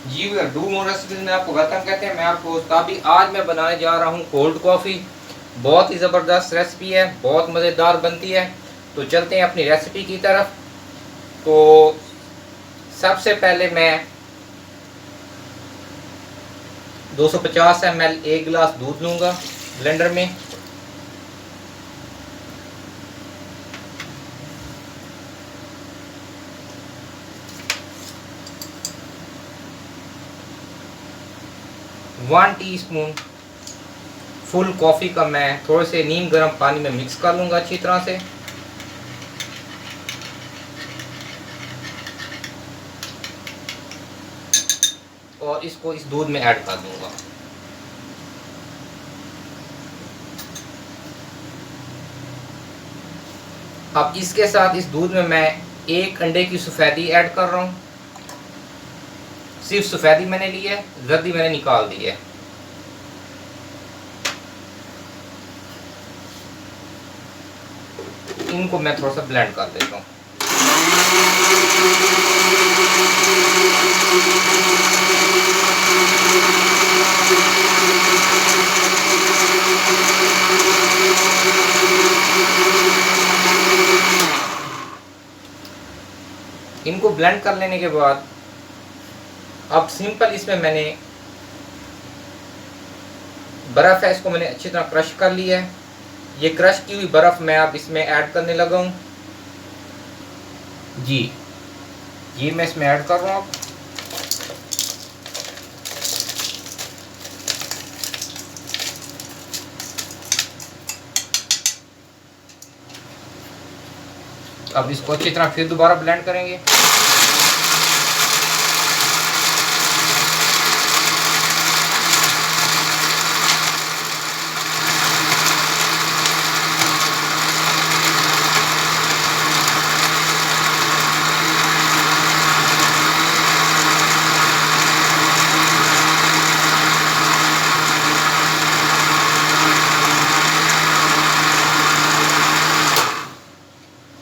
जी भैया, do more recipes में आपको वेलकम कहते हैं। मैं आपको अभी आज मैं बनाने जा रहा हूँ कोल्ड कॉफ़ी। बहुत ही ज़बरदस्त रेसिपी है, बहुत मज़ेदार बनती है। तो चलते हैं अपनी रेसिपी की तरफ। तो सबसे पहले मैं 250 ml एक गिलास दूध लूँगा ब्लेंडर में। वन टीस्पून फुल कॉफ़ी का मैं थोड़े से नीम गर्म पानी में मिक्स कर लूँगा अच्छी तरह से। और इसको इस दूध में ऐड कर दूँगा। अब इसके साथ इस दूध में मैं एक अंडे की सफ़ेदी ऐड कर रहा हूँ। सिर्फ सफ़ेदी मैंने ली है, जर्दी मैंने निकाल दी है। इनको मैं थोड़ा सा ब्लेंड कर देता हूँ। इनको ब्लेंड कर लेने के बाद अब सिंपल इसमें मैंने बर्फ़ है, इसको मैंने अच्छी तरह क्रश कर लिया है। ये क्रश की हुई बर्फ़ मैं अब इसमें ऐड करने लगा हूँ। जी, ये मैं इसमें ऐड कर रहा हूँ। अब इसको अच्छी तरह फिर दोबारा ब्लेंड करेंगे।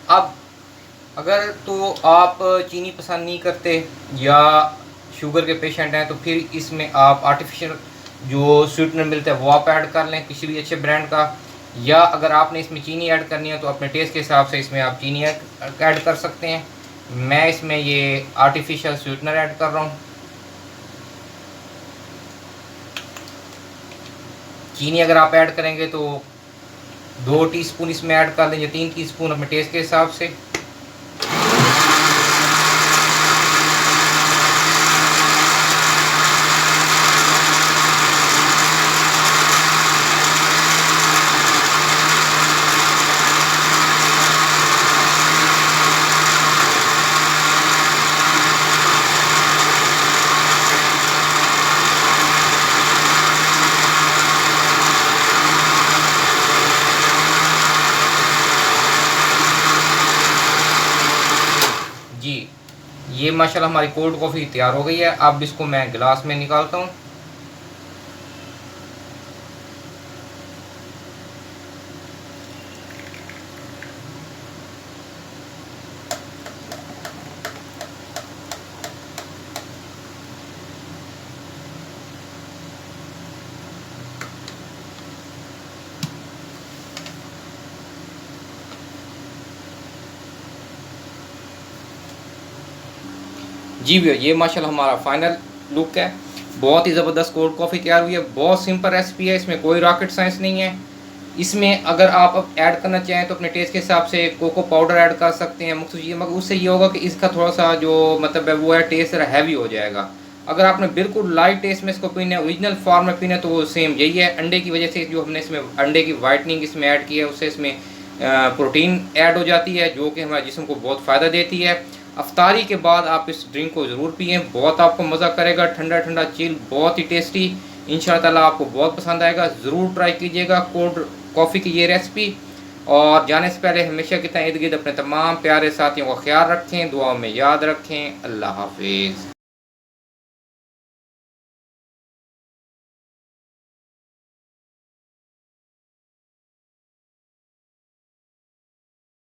अब अगर तो आप चीनी पसंद नहीं करते या शुगर के पेशेंट हैं तो फिर इसमें आप आर्टिफिशियल जो स्वीटनर मिलता है वो आप ऐड कर लें किसी भी अच्छे ब्रांड का। या अगर आपने इसमें चीनी ऐड करनी है तो अपने टेस्ट के हिसाब से इसमें आप चीनी ऐड कर सकते हैं। मैं इसमें ये आर्टिफिशियल स्वीटनर ऐड कर रहा हूँ। चीनी अगर आप ऐड करेंगे तो 2 टीस्पून इसमें ऐड कर लें या 3 टीस्पून अपने टेस्ट के हिसाब से। जी, ये माशाल्लाह हमारी कोल्ड कॉफ़ी तैयार हो गई है। अब इसको मैं गिलास में निकालता हूँ। जी भैया, ये माशाल्लाह हमारा फाइनल लुक है। बहुत ही ज़बरदस्त कोल्ड कॉफ़ी तैयार हुई है। बहुत सिंपल रेसिपी है, इसमें कोई रॉकेट साइंस नहीं है। इसमें अगर आप अब ऐड करना चाहें तो अपने टेस्ट के हिसाब से कोको पाउडर ऐड कर सकते हैं मुख्तलिफ चीज़ें, मगर उससे ये होगा कि इसका थोड़ा सा जो मतलब है वो है टेस्ट हैवी हो जाएगा। अगर आपने बिल्कुल लाइट टेस्ट में इसको पीना है, ओरिजिनल फॉर्म में पीना है, तो वो सेम यही है। अंडे की वजह से जो हमने इसमें अंडे की वाइटनिंग इसमें ऐड की है उससे इसमें प्रोटीन ऐड हो जाती है जो कि हमारे जिस्म को बहुत फ़ायदा देती है। अफ्तारी के बाद आप इस ड्रिंक को ज़रूर पिएँ, बहुत आपको मज़ा करेगा। ठंडा ठंडा चिल, बहुत ही टेस्टी। इंशाअल्लाह आपको बहुत पसंद आएगा। ज़रूर ट्राई कीजिएगा कोल्ड कॉफ़ी की ये रेसिपी। और जाने से पहले हमेशा की तरह इर्द गिर्द अपने तमाम प्यारे साथियों का ख्याल रखें, दुआओं में याद रखें। अल्लाह हाफिज़।